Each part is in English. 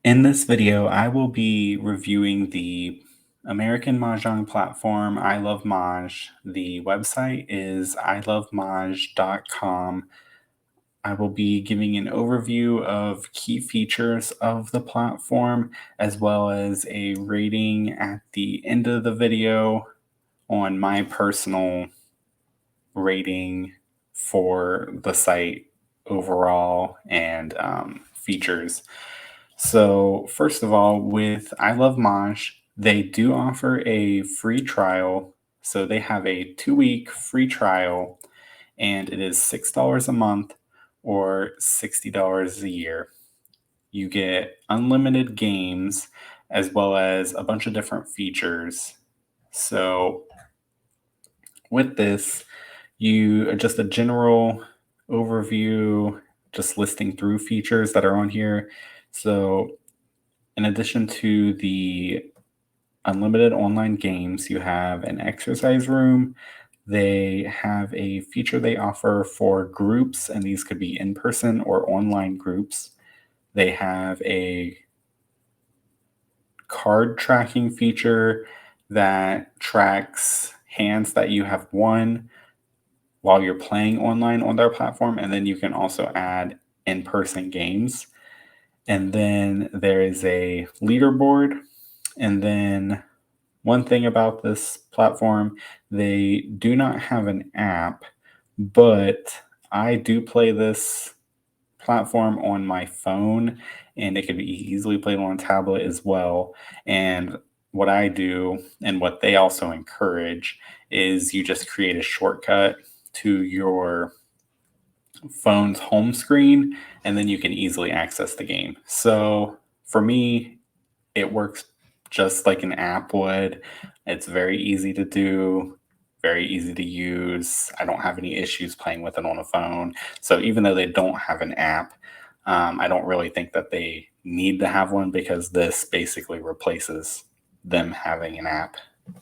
In this video, I will be reviewing the American Mahjong platform, I Love Mahj. The website is ilovemahj.com. I will be giving an overview of key features of the platform, as well as a rating at the end of the video on my personal rating for the site overall and features. So, first of all, with I Love Mosh, they do offer a free trial. So, they have a 2 week free trial, and it is $6 a month or $60 a year. You get unlimited games as well as a bunch of different features. So, with this, you just a general overview, just listing through features that are on here. So, in addition to the unlimited online games, you have an exercise room. They have a feature they offer for groups, and these could be in person or online groups. They have a card tracking feature that tracks hands that you have won while you're playing online on their platform, and then you can also add in person games. And then there is a leaderboard. And then one thing about this platform, they do not have an app, but I do play this platform on my phone, and it could be easily played on a tablet as well. And what I do and what they also encourage is you just create a shortcut to your phone's home screen, and then you can easily access the game. So for me, it works just like an app would. It's very easy to do, very easy to use. I don't have any issues playing with it on a phone. So even though they don't have an app, I don't really think that they need to have one because this basically replaces them having an app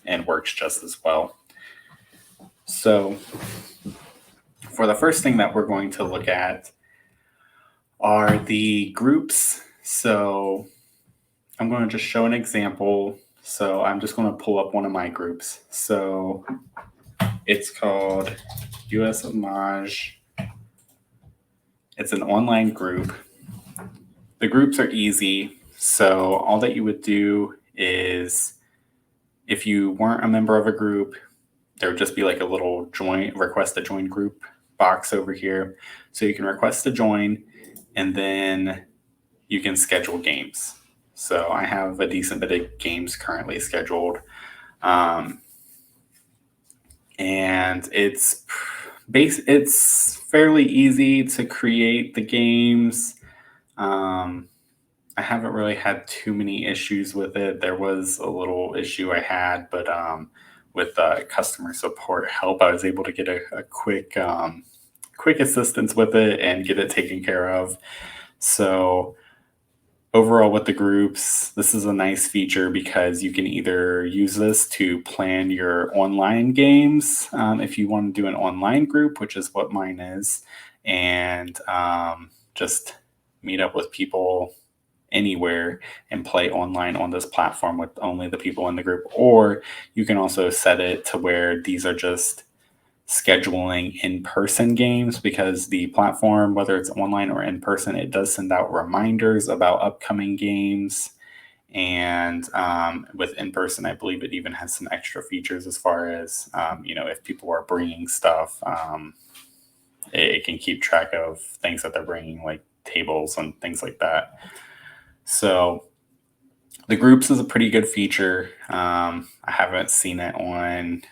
and works just as well. So for the first thing that we're going to look at are the groups. So I'm going to just show an example. So I'm just going to pull up one of my groups. So it's called US of Mahj. It's an online group. The groups are easy. So all that you would do is if you weren't a member of a group, there would just be like a little request to join group box over here. So you can request to join, and then you can schedule games. So I have a decent bit of games currently scheduled. And it's fairly easy to create the games. I haven't really had too many issues with it. There was a little issue I had, but with customer support help, I was able to get a quick assistance with it and get it taken care of. So overall, with the groups, this is a nice feature because you can either use this to plan your online games if you want to do an online group, which is what mine is, and just meet up with people anywhere and play online on this platform with only the people in the group. Or you can also set it to where these are just scheduling in-person games, because the platform, whether it's online or in person, it does send out reminders about upcoming games. And with in person, I believe it even has some extra features as far as if people are bringing stuff, it can keep track of things that they're bringing, like tables and things like that. So the groups is a pretty good feature. I haven't seen it on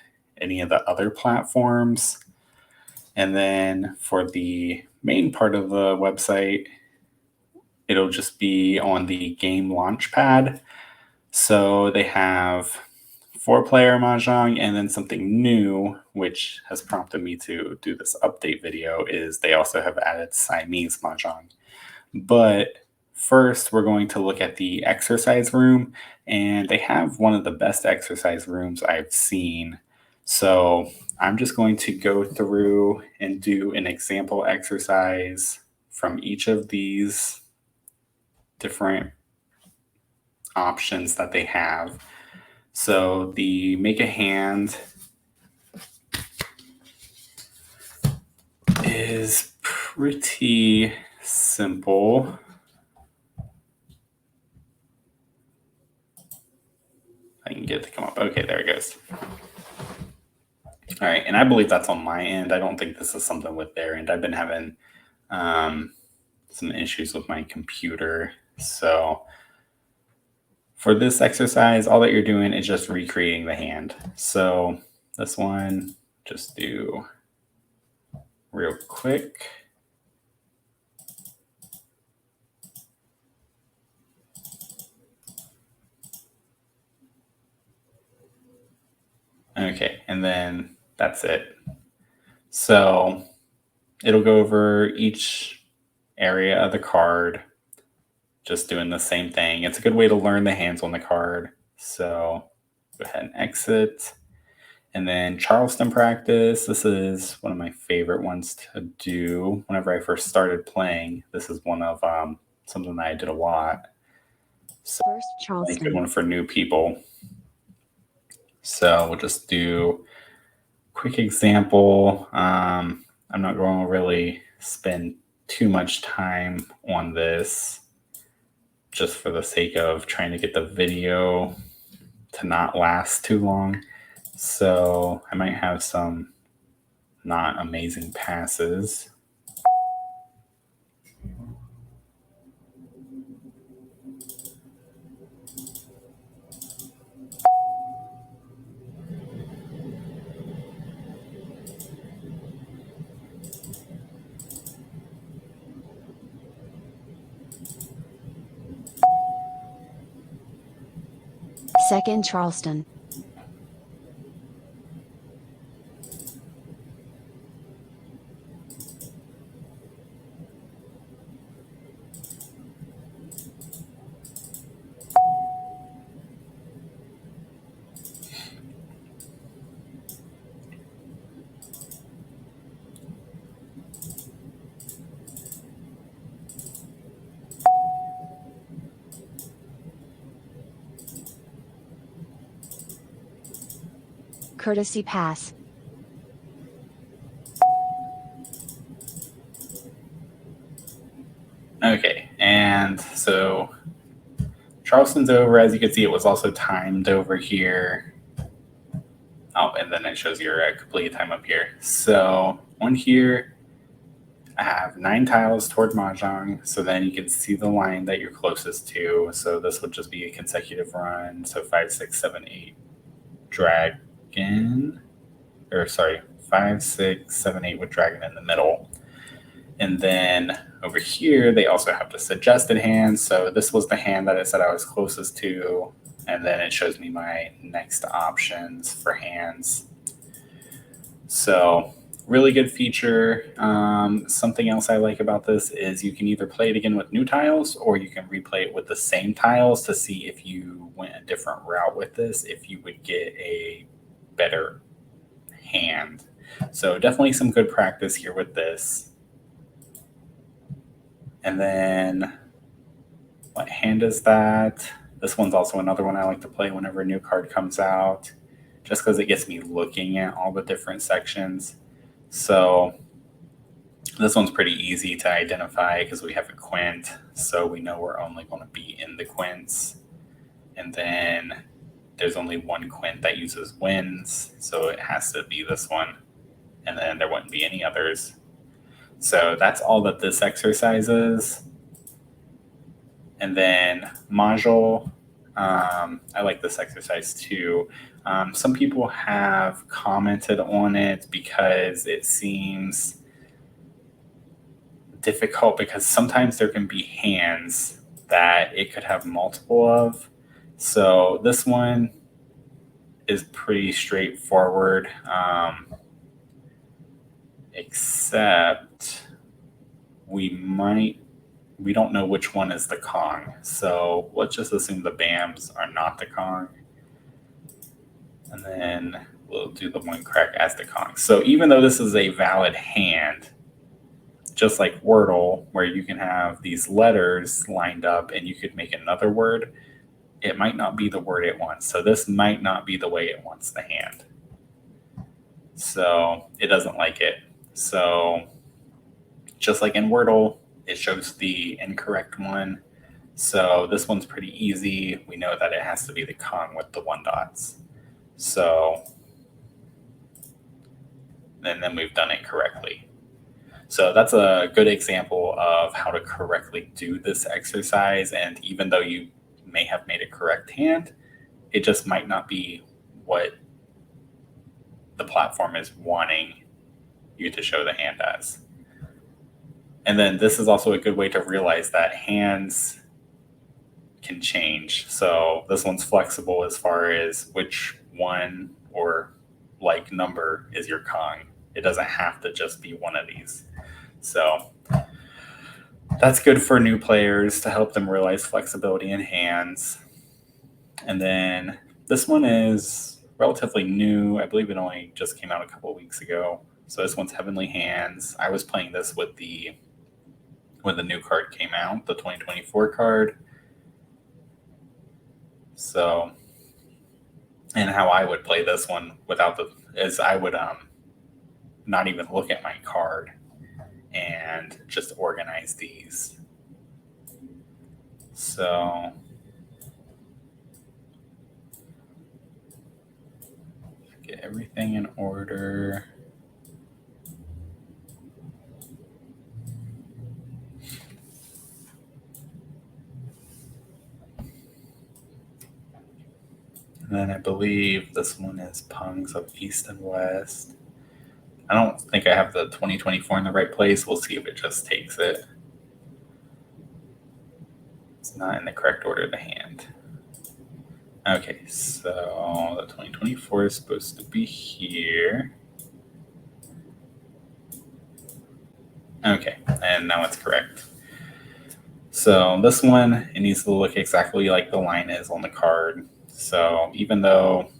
any of the other platforms. And then for the main part of the website, it'll just be on the game launchpad. So they have 4-player Mahjong, and then something new, which has prompted me to do this update video, is they also have added Siamese Mahjong. But first, we're going to look at the exercise room, and they have one of the best exercise rooms I've seen. So I'm just going to go through and do an example exercise from each of these different options that they have. So the make a hand is pretty simple. I can get it to come up. Okay, there it goes. All right, and I believe that's on my end. I don't think this is something with their end. I've been having some issues with my computer. So for this exercise, all that you're doing is just recreating the hand. So this one, just do real quick. Okay, and then that's it. So it'll go over each area of the card, just doing the same thing. It's a good way to learn the hands on the card. So go ahead and exit. And then Charleston practice. This is one of my favorite ones to do. Whenever I first started playing, this is one of something that I did a lot. So First Charleston. a good one for new people. So we'll just do a quick example. I'm not going to really spend too much time on this, just for the sake of trying to get the video to not last too long. So I might have some not amazing passes. Second Charleston. Courtesy pass. Okay, and so Charleston's over. As you can see, it was also timed over here. Oh, and then it shows your complete time up here. So on here, I have 9 tiles toward Mahjong. So then you can see the line that you're closest to. So this would just be a consecutive run. So 5, 6, 7, 8 dragon. Or sorry, 5, 6, 7, 8 with dragon in the middle. And then over here, they also have the suggested hands. So this was the hand that I said I was closest to. And then it shows me my next options for hands. So really good feature. Something else I like about this is you can either play it again with new tiles, or you can replay it with the same tiles to see if you went a different route with this, if you would get a better hand. So definitely some good practice here with this. And then what hand is that? This one's also another one I like to play whenever a new card comes out, just because it gets me looking at all the different sections. So this one's pretty easy to identify because we have a quint, so we know we're only going to be in the quints. And then there's only one quint that uses wins, so it has to be this one. And then there wouldn't be any others. So that's all that this exercise is. And then module, I like this exercise too. Some people have commented on it because it seems difficult, because sometimes there can be hands that it could have multiple of. So this one is pretty straightforward, except we don't know which one is the Kong. So let's just assume the BAMs are not the Kong. And then we'll do the one crack as the Kong. So even though this is a valid hand, just like Wordle, where you can have these letters lined up and you could make another word, it might not be the word it wants. So this might not be the way it wants the hand. So it doesn't like it. So just like in Wordle, it shows the incorrect one. So this one's pretty easy. We know that it has to be the Kong with the 1 dots. So and then we've done it correctly. So that's a good example of how to correctly do this exercise. And even though you may have made a correct hand, it just might not be what the platform is wanting you to show the hand as. And then this is also a good way to realize that hands can change. So this one's flexible as far as which one or like number is your Kong. It doesn't have to just be one of these. So that's good for new players to help them realize flexibility in hands. And then this one is relatively new. I believe it only just came out a couple of weeks ago. So this one's Heavenly Hands. I was playing this with when the new card came out, the 2024 card. So, and how I would play this one is I would not even look at my card and just organize these. So get everything in order. And then I believe this one is Pungs of East and West. I don't think I have the 2024 in the right place. We'll see if it just takes it. It's not in the correct order of the hand. Okay, so the 2024 is supposed to be here. Okay, and now it's correct. So this one, it needs to look exactly like the line is on the card. So even though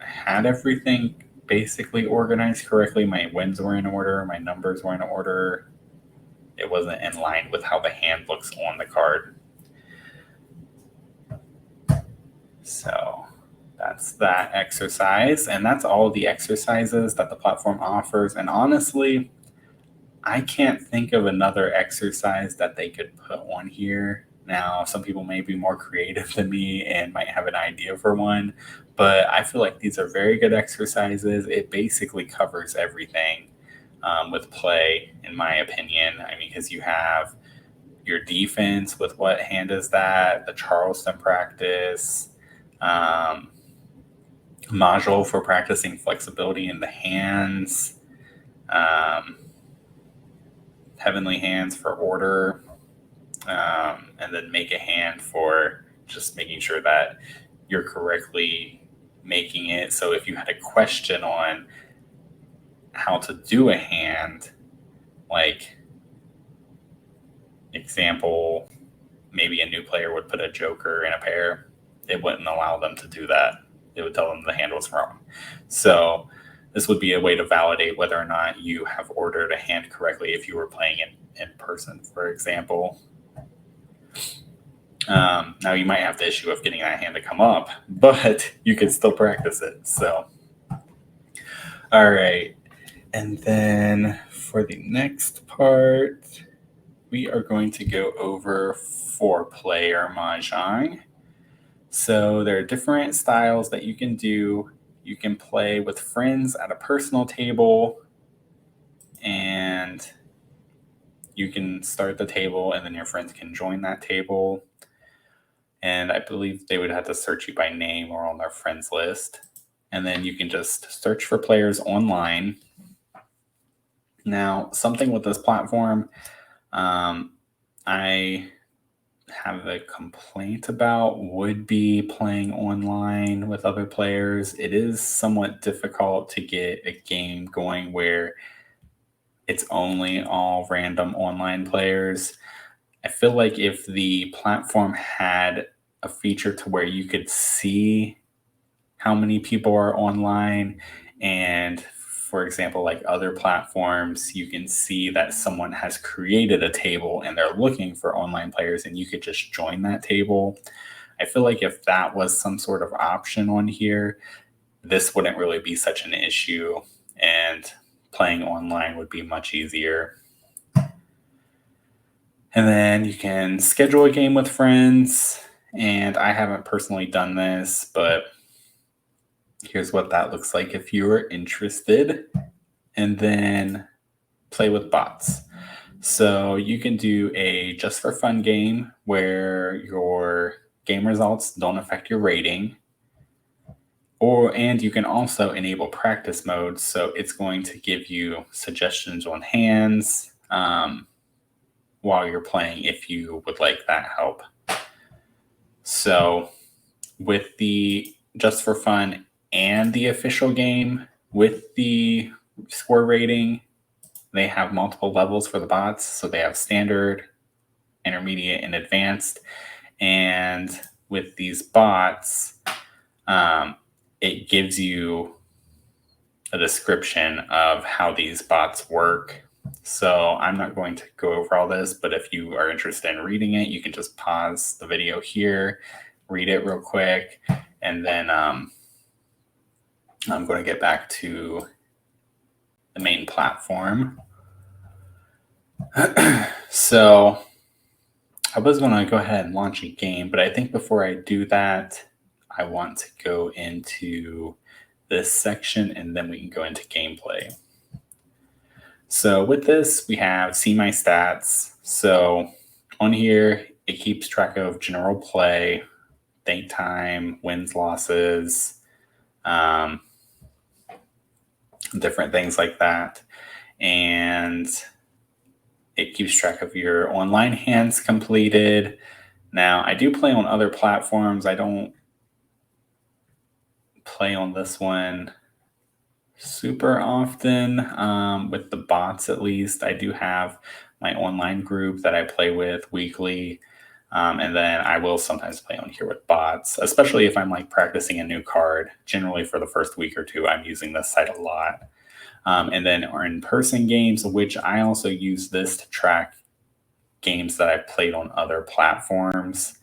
I had everything basically organized correctly, my wins were in order, my numbers were in order, it wasn't in line with how the hand looks on the card. So that's that exercise, and that's all the exercises that the platform offers. And honestly, I can't think of another exercise that they could put on here. Now, some people may be more creative than me and might have an idea for one, but I feel like these are very good exercises. It basically covers everything with play, in my opinion. I mean, because you have your defense with what hand is that, the Charleston practice, module for practicing flexibility in the hands, Heavenly Hands for order, and then Make a Hand for just making sure that you're correctly making it. So if you had a question on how to do a hand, like example, maybe a new player would put a joker in a pair, it wouldn't allow them to do that. It would tell them the hand was wrong. So this would be a way to validate whether or not you have ordered a hand correctly if you were playing it in person, for example. Now you might have the issue of getting that hand to come up, but you can still practice it. So, all right. And then for the next part, we are going to go over 4-player Mahjong. So there are different styles that you can do. You can play with friends at a personal table, and you can start the table, and then your friends can join that table. And I believe they would have to search you by name or on their friends list. And then you can just search for players online. Now, something with this platform, I have a complaint about would be playing online with other players. It is somewhat difficult to get a game going where it's only all random online players. I feel like if the platform had a feature to where you could see how many people are online, and for example, like other platforms, you can see that someone has created a table and they're looking for online players and you could just join that table. I feel like if that was some sort of option on here, this wouldn't really be such an issue and playing online would be much easier. And then you can schedule a game with friends. And I haven't personally done this, but here's what that looks like if you are interested. And then play with bots. So you can do a just for fun game where your game results don't affect your rating. And you can also enable practice mode. So it's going to give you suggestions on hands while you're playing if you would like that help. So with the just for fun and the official game with the score rating, they have multiple levels for the bots. So they have standard, intermediate, and advanced. And with these bots, it gives you a description of how these bots work. So I'm not going to go over all this, but if you are interested in reading it, you can just pause the video here, read it real quick, and then I'm going to get back to the main platform. So I was going to go ahead and launch a game, but I think before I do that, I want to go into this section and then we can go into gameplay. So with this, we have see my stats. So on here, it keeps track of general play, think time, wins, losses, different things like that. And it keeps track of your online hands completed. Now, I do play on other platforms. I don't play on this one super often with the bots, at least. I do have my online group that I play with weekly. And then I will sometimes play on here with bots, especially if I'm like practicing a new card. Generally for the first week or two, I'm using this site a lot. And then our in-person games, which I also use this to track games that I've played on other platforms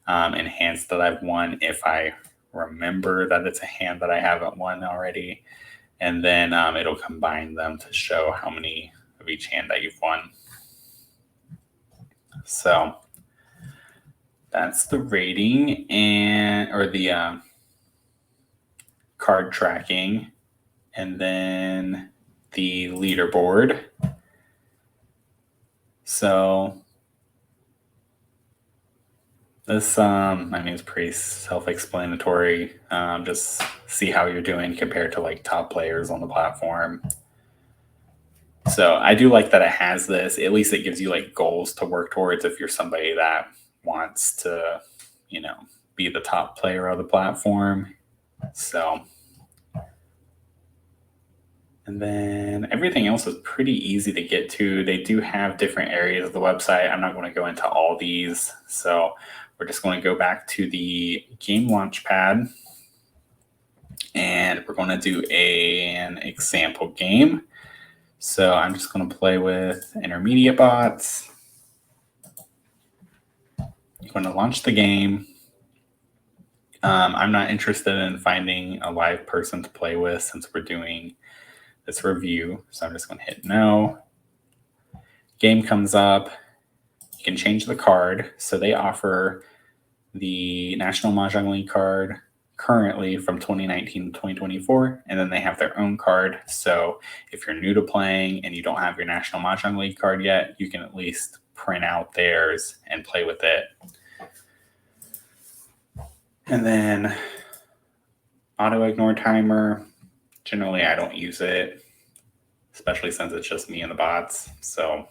and hands that I've won if I remember that it's a hand that I haven't won already. And then it'll combine them to show how many of each hand that you've won. So that's the rating or the card tracking. And then the leaderboard. So this, I mean, it's pretty self-explanatory. Just see how you're doing compared to like top players on the platform. So I do like that it has this. At least it gives you like goals to work towards if you're somebody that wants to, be the top player of the platform. So, and then everything else is pretty easy to get to. They do have different areas of the website. I'm not going to go into all these. So we're just going to go back to the game launch pad and we're going to do an example game. So I'm just going to play with intermediate bots. I'm going to launch the game. I'm not interested in finding a live person to play with since we're doing this review. So I'm just going to hit no. Game comes up. You can change the card. So they offer the National Mahjong League card currently from 2019 to 2024, and then they have their own card. So if you're new to playing and you don't have your National Mahjong League card yet, you can at least print out theirs and play with it. And then auto ignore timer. Generally, I don't use it, especially since it's just me and the bots. So,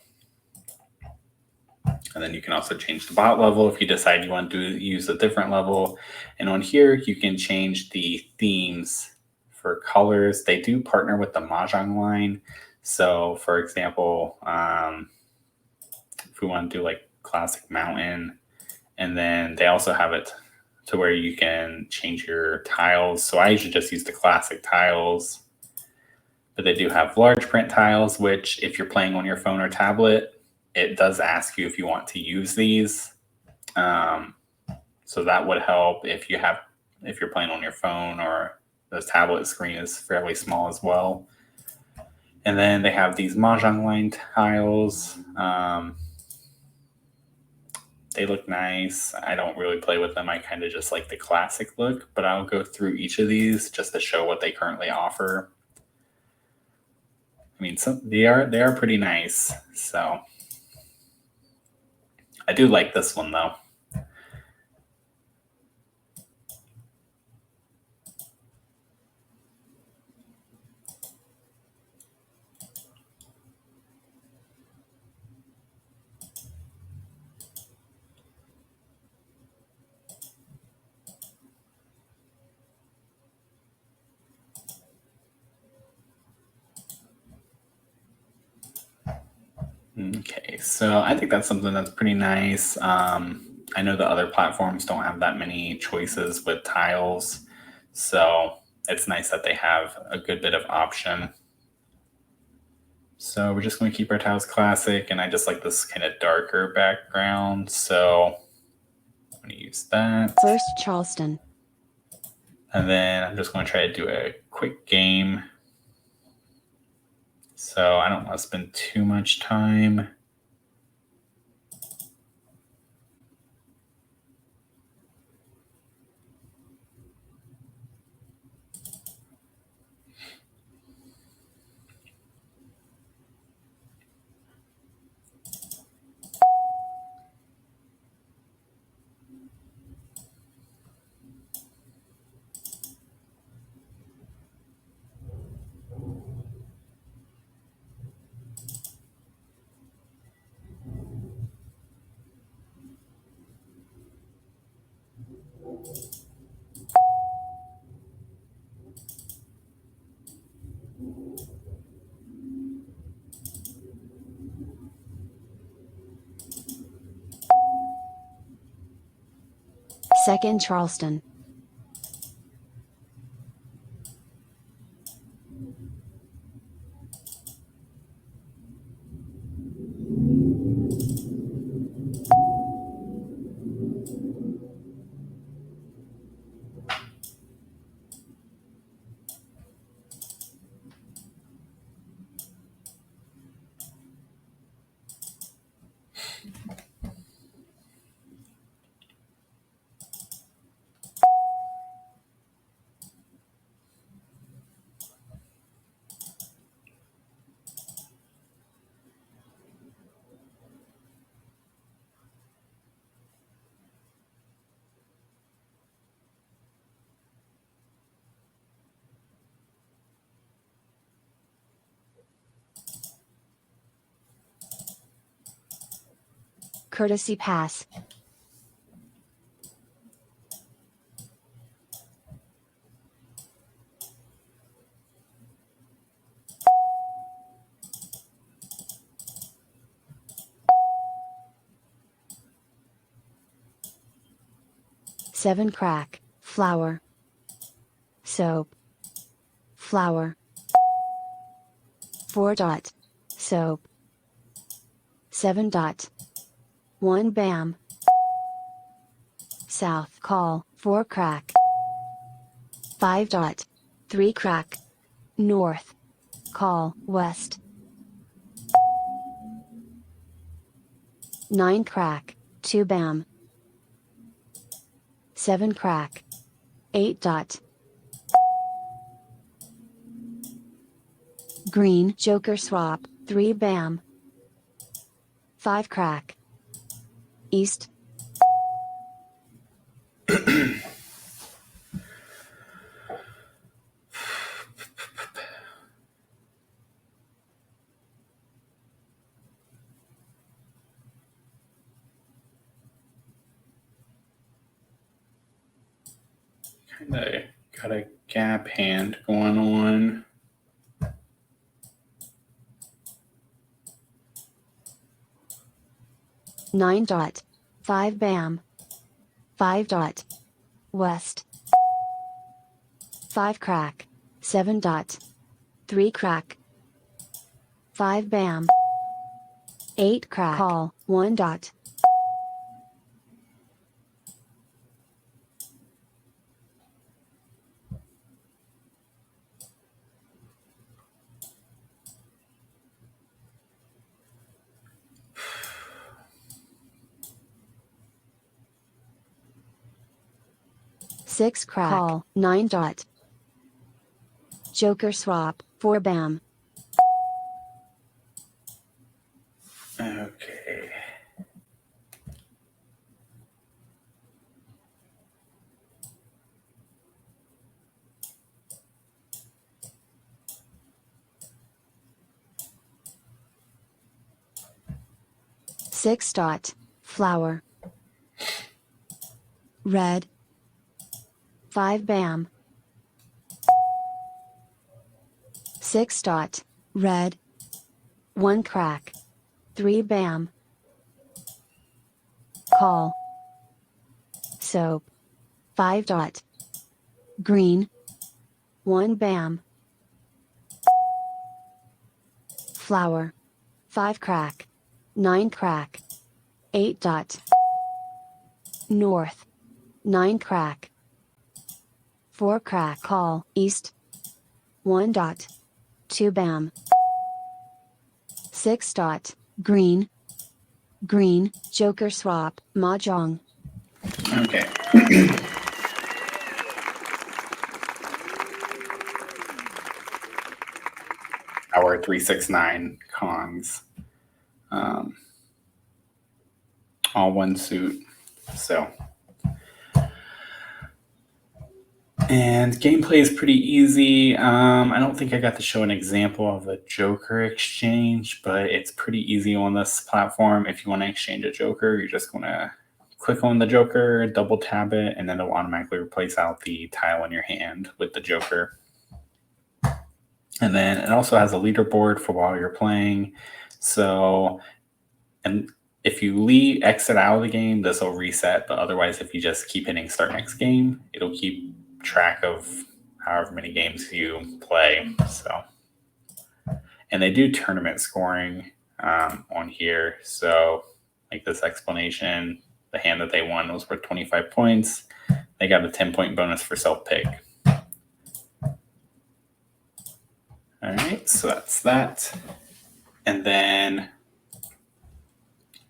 and then you can also change the bot level if you decide you want to use a different level. And on here, you can change the themes for colors. They do partner with the Mahjong line. So, for example, if we want to do like classic mountain, and then they also have it to where you can change your tiles. So I usually just use the classic tiles. But they do have large print tiles, which if you're playing on your phone or tablet, it does ask you if you want to use these. So that would help if you're playing on your phone, or the tablet screen is fairly small as well. And then they have these Mahjong line tiles. They look nice. I don't really play with them. I kind of just like the classic look, but I'll go through each of these just to show what they currently offer. I mean, they are pretty nice. So I do like this one though. Okay, so I think that's something that's pretty nice. I know the other platforms don't have that many choices with tiles, so it's nice that they have a good bit of option. So we're just going to keep our tiles classic, and I just like this kind of darker background, so I'm going to use that. First Charleston. And then I'm just going to try to do a quick game, so I don't want to spend too much time. Second Charleston. Courtesy pass. Seven crack, flour. Soap. Flour. 4 dot. Soap. 7 dot. 1 bam. South call, 4 crack. 5 dot. 3 crack. North call, west. 9 crack, 2 bam. 7 crack. 8 dot. Green joker swap, 3 bam. 5 crack. East. Kinda got a gap hand going on. Nine dot. 5 bam. 5 dot. West. 5 crack. 7 dot. 3 crack. 5 bam. 8 crack. Call, 1 dot. Six crack. Call, 9 dot. Joker swap, 4 bam. Okay. Six dot. Flower. Red. 5 bam. 6 dot. Red. 1 crack. 3 bam. Call. Soap. 5 dot. Green. 1 bam. Flower. 5 crack. 9 crack. 8 dot. North. 9 crack. 4 crack. Call. East. 1 dot. 2 bam. 6 dot. Green. Green. Joker swap. Mahjong. Okay. Our 369 Kongs. All one suit. So. And gameplay is pretty easy. I don't think I got to show an example of a Joker exchange, but it's pretty easy on this platform. If you want to exchange a Joker, you're just going to click on the Joker, double tap it, and then it'll automatically replace out the tile in your hand with the Joker. And then it also has a leaderboard for while you're playing. So, and if you exit out of the game, this will reset. But otherwise, if you just keep hitting start next game, it'll keep track of however many games you play. So, and they do tournament scoring on here. So, like this explanation, the hand that they won was worth 25 points. They got a 10-point bonus for self-pick. All right, so that's that. And then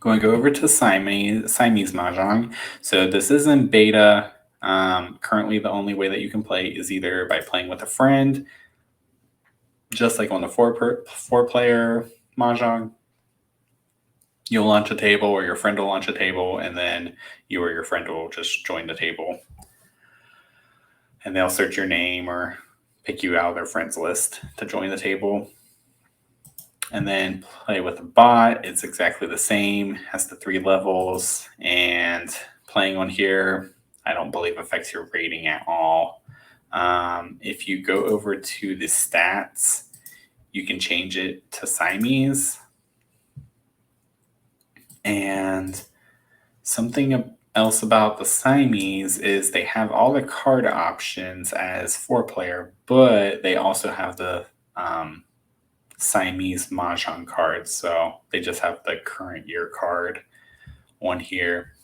going to go over to Siamese Mahjong. So this is in beta. Currently, the only way that you can play is either by playing with a friend, just like on the four-player Mahjong. You'll launch a table, or your friend will launch a table, and then you or your friend will just join the table. And they'll search your name or pick you out of their friends list to join the table. And then play with a bot. It's exactly the same, has the 3 levels, and playing on here, I don't believe affects your rating at all. If you go over to the stats, you can change it to Siamese. And something else about the Siamese is they have all the card options as 4-player, but they also have the Siamese Mahjong cards. So they just have the current year card on here.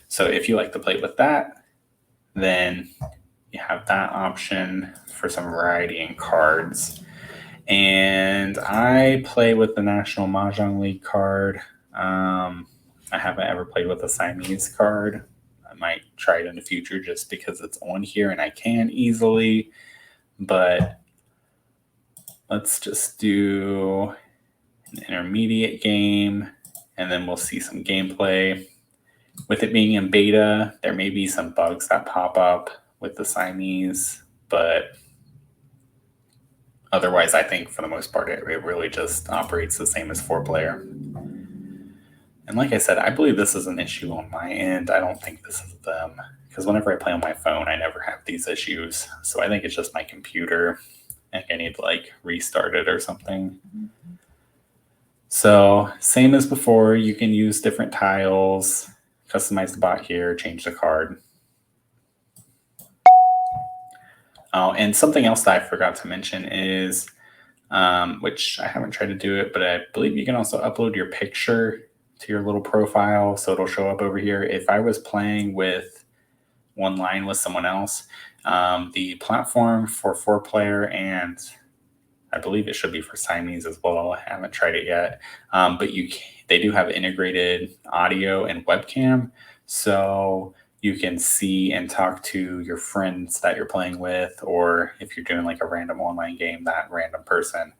So if you like to play with that, then you have that option for some variety in cards. And I play with the National Mahjong League card. I haven't ever played with a Siamese card. I might try it in the future just because it's on here and I can easily. But let's just do an intermediate game, and then we'll see some gameplay. With it being in beta, there may be some bugs that pop up with the Siamese, but otherwise, I think for the most part, it really just operates the same as 4-player. And like I said, I believe this is an issue on my end. I don't think this is them, because whenever I play on my phone, I never have these issues. So I think it's just my computer. I think I need to restart it or something. So same as before, you can use different tiles, customize the bot here, change the card. Oh, and something else that I forgot to mention is which I haven't tried to do it, but I believe you can also upload your picture to your little profile, so it'll show up over here. If I was playing with one line with someone else, the platform for 4-player, and I believe it should be for Siamese as well. I haven't tried it yet, but they do have integrated audio and webcam, so you can see and talk to your friends that you're playing with, or if you're doing like a random online game, that random person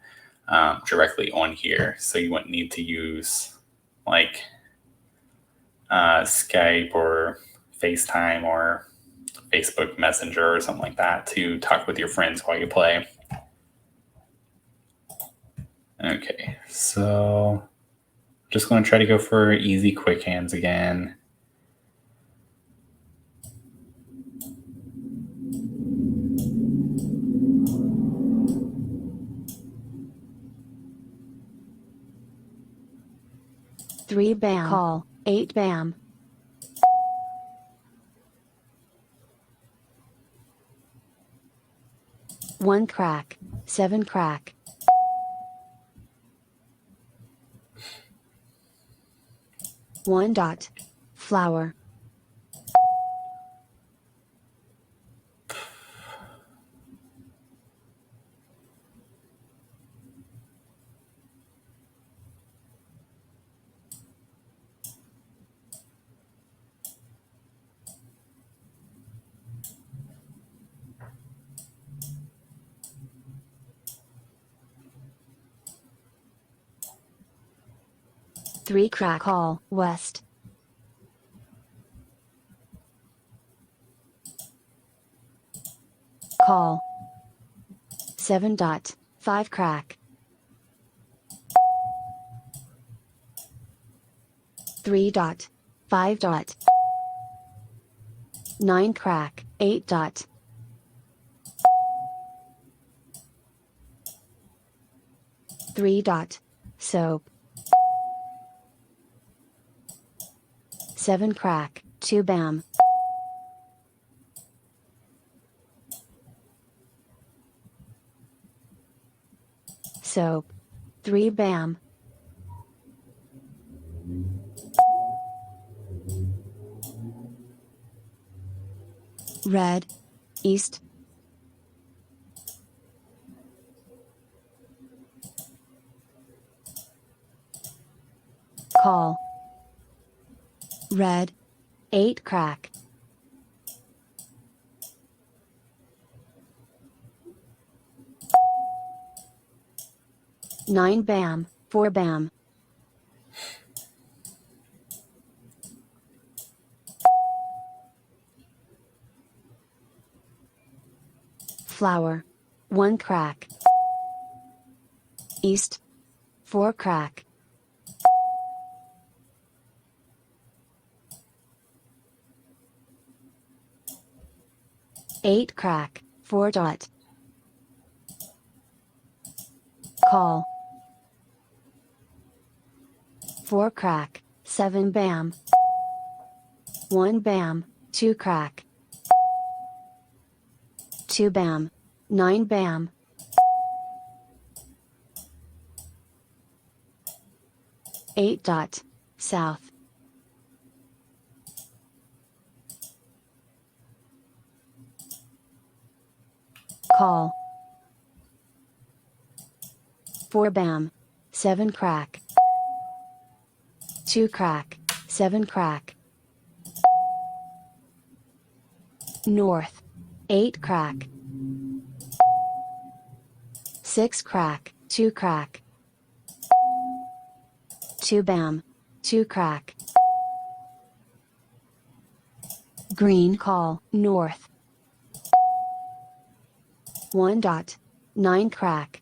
directly on here. So you wouldn't need to use like Skype or FaceTime or Facebook Messenger or something like that to talk with your friends while you play. Okay, so just going to try to go for easy quick hands again. Three bam. Call. 8 bam. One crack. 7 crack. One dot. Flower. Three crack. Call. West. Call. 7 dot. 5 crack. 3 dot. 5 dot. 9 crack. 8 dot. 3 dot. Soap. 7 crack. 2 bam. Soap. 3 bam. Red. East. Call. Red. 8 crack. 9 bam. 4 bam. Flower. 1 crack. East. 4 crack. Eight crack. 4 dot. Call. 4 crack. 7 bam. 1 bam. 2 crack. 2 bam. 9 bam. 8 dot. South. Call. 4 bam. 7 crack. 2 crack. 7 crack. North. 8 crack. 6 crack. 2 crack. 2 bam. 2 crack. Green. Call. North. 1 dot. 9 crack.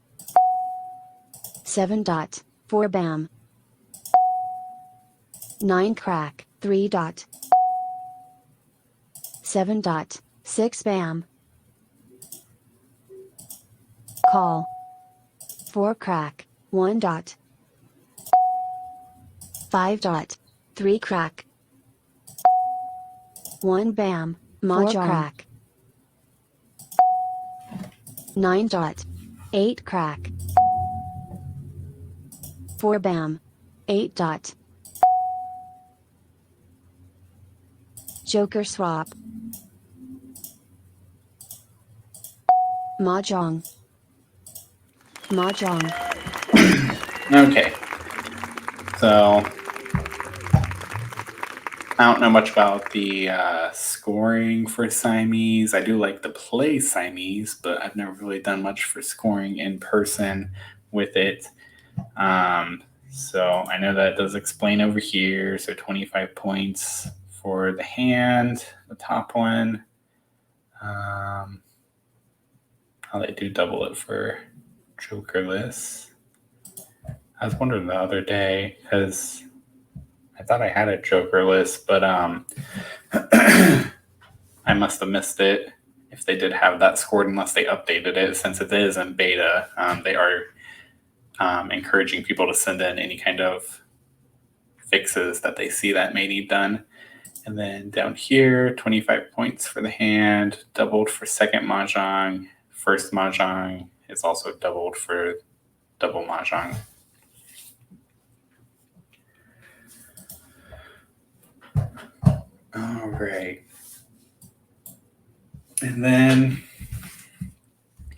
7 dot. 4 bam. 9 crack. 3 dot. 7 dot. 6 bam. Call. 4 crack. 1 dot. 5 dot. 3 crack. 1 bam. Mahj crack. 9 dot. 8 crack. 4 bam. 8 dot. Joker swap. Mahjong. Mahjong. Okay. So I don't know much about the scoring for Siamese. I do like to play Siamese, but I've never really done much for scoring in person with it. So I know that it does explain over here. So 25 points for the hand, the top one. How they do double it for Jokerless. I was wondering the other day because I thought I had a Jokerless, but I must have missed it if they did have that scored, unless they updated it. Since it is in beta, they are encouraging people to send in any kind of fixes that they see that may need done. And then down here, 25 points for the hand, doubled for second Mahjong. First Mahjong is also doubled for double Mahjong. All right. And then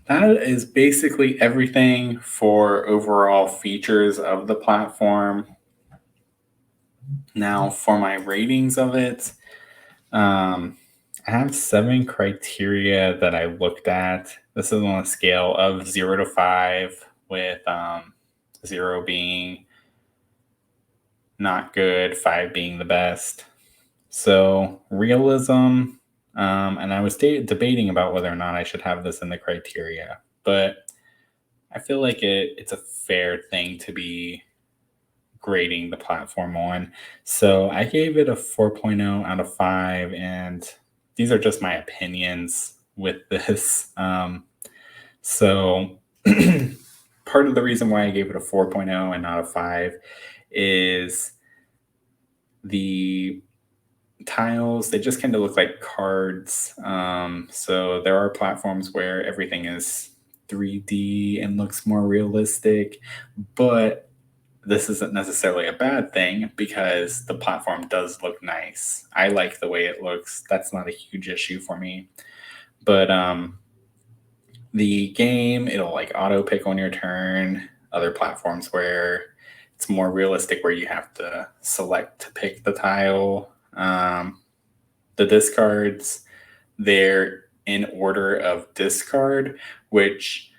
that is basically everything for overall features of the platform. Now, for my ratings of it, I have 7 criteria that I looked at. This is on a scale of 0 to 5, with 0 being not good, 5 being the best. So, realism, and I was debating about whether or not I should have this in the criteria, but I feel like it's a fair thing to be grading the platform on. So I gave it a 4.0 out of 5, and these are just my opinions with this. So part of the reason why I gave it a 4.0 and not a 5 is the tiles, they just kind of look like cards. So there are platforms where everything is 3D and looks more realistic, but this isn't necessarily a bad thing because the platform does look nice. I like the way it looks. That's not a huge issue for me. But the game, it'll like auto pick on your turn. Other platforms where it's more realistic, where you have to select to pick the tile. The discards, they're in order of discard, which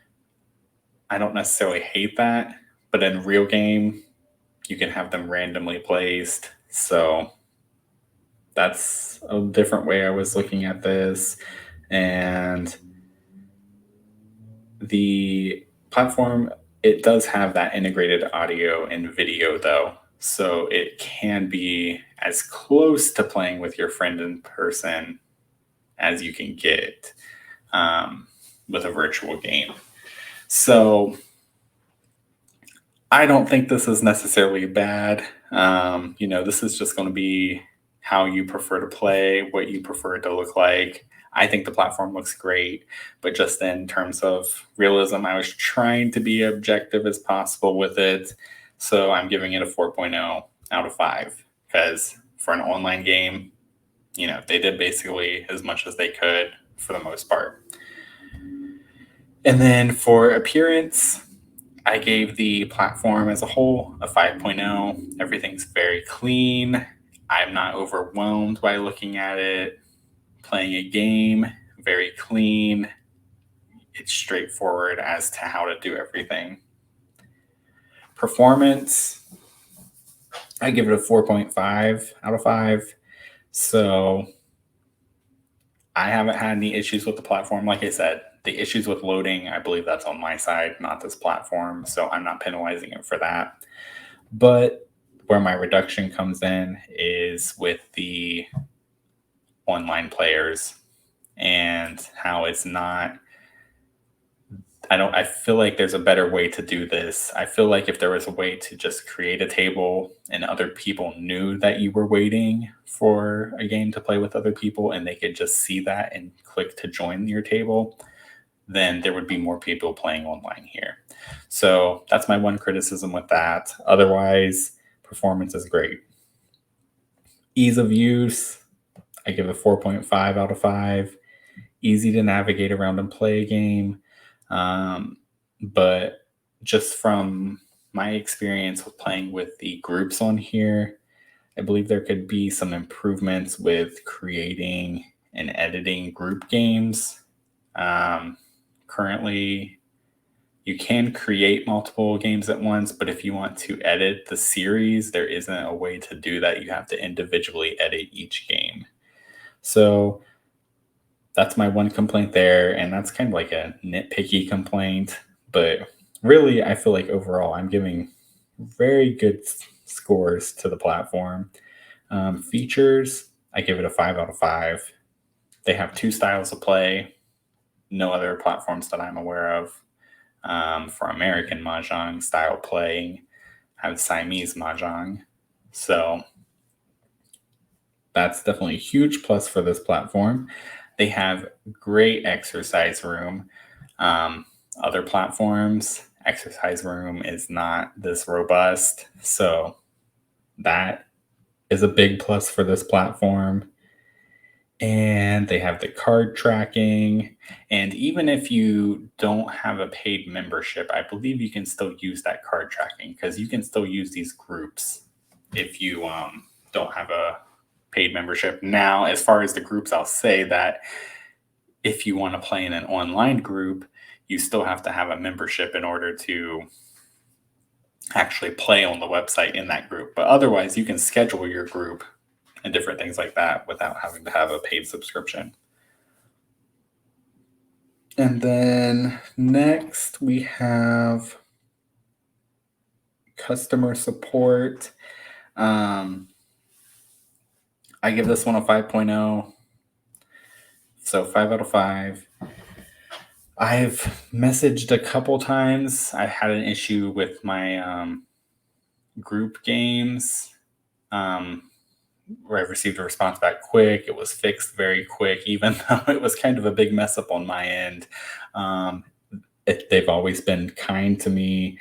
I don't necessarily hate that. But in real game, you can have them randomly placed. So that's a different way I was looking at this. And the platform, it does have that integrated audio and video though. So it can be as close to playing with your friend in person as you can get with a virtual game. So I don't think this is necessarily bad. This is just going to be how you prefer to play, what you prefer it to look like. I think the platform looks great, but just in terms of realism, I was trying to be objective as possible with it. So I'm giving it a 4.0 out of 5 because for an online game, they did basically as much as they could for the most part. And then for appearance, I gave the platform as a whole a 5.0. Everything's very clean. I'm not overwhelmed by looking at it. Playing a game, very clean. It's straightforward as to how to do everything. Performance, I give it a 4.5 out of 5. So I haven't had any issues with the platform. Like I said, the issues with loading, I believe that's on my side, not this platform. So I'm not penalizing it for that. But where my reduction comes in is with the online players and how it's not. I feel like there's a better way to do this. I feel like if there was a way to just create a table and other people knew that you were waiting for a game to play with other people and they could just see that and click to join your table, then there would be more people playing online here. So that's my one criticism with that. Otherwise, performance is great. Ease of use, I give a 4.5 out of 5. Easy to navigate around and play a game. But just from my experience with playing with the groups on here, I believe there could be some improvements with creating and editing group games. Currently, you can create multiple games at once, but if you want to edit the series, there isn't a way to do that. You have to individually edit each game. So that's my one complaint there. And that's kind of like a nitpicky complaint. But really, I feel like overall, I'm giving very good scores to the platform. Features, I give it a 5 out of 5. They have 2 styles of play, no other platforms that I'm aware of. For American Mahjong style playing, I have Siamese Mahjong. So that's definitely a huge plus for this platform. They have great exercise room. Other platforms, exercise room is not this robust. So that is a big plus for this platform. And they have the card tracking. And even if you don't have a paid membership, I believe you can still use that card tracking because you can still use these groups if you don't have a paid membership. Now, as far as the groups, I'll say that if you want to play in an online group, you still have to have a membership in order to actually play on the website in that group. But otherwise, you can schedule your group and different things like that without having to have a paid subscription. And then next we have customer support. I give this one a 5.0. So 5 out of 5. I've messaged a couple times. I had an issue with my group games. Where I received a response back quick. It was fixed very quick, even though it was kind of a big mess up on my end. They've always been kind to me.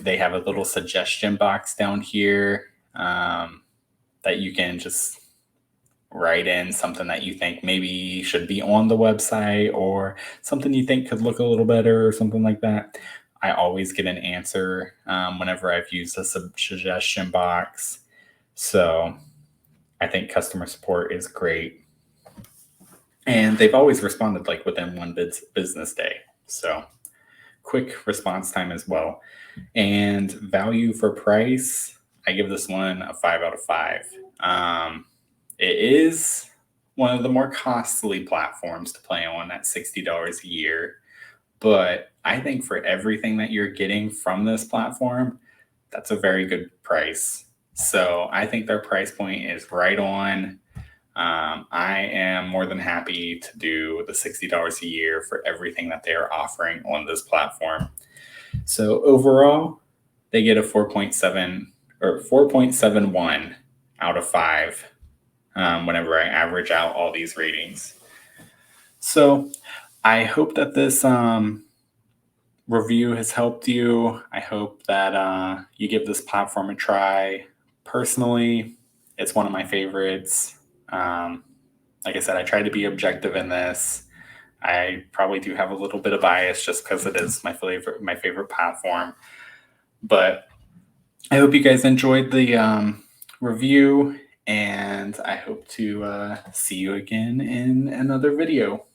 They have a little suggestion box down here that you can just write in something that you think maybe should be on the website or something you think could look a little better or something like that. I always get an answer whenever I've used a suggestion box. So I think customer support is great. And they've always responded like within one business day. So quick response time as well. And value for price, I give this one a 5 out of 5. It is one of the more costly platforms to play on at $60 a year. But I think for everything that you're getting from this platform, that's a very good price. So I think their price point is right on. I am more than happy to do the $60 a year for everything that they are offering on this platform. So overall, they get a 4.7 or 4.71 out of 5 whenever I average out all these ratings. So I hope that this review has helped you. I hope that you give this platform a try. Personally, it's one of my favorites. Like I said, I try to be objective in this. I probably do have a little bit of bias just because it is my favorite platform. But I hope you guys enjoyed the review, and I hope to see you again in another video.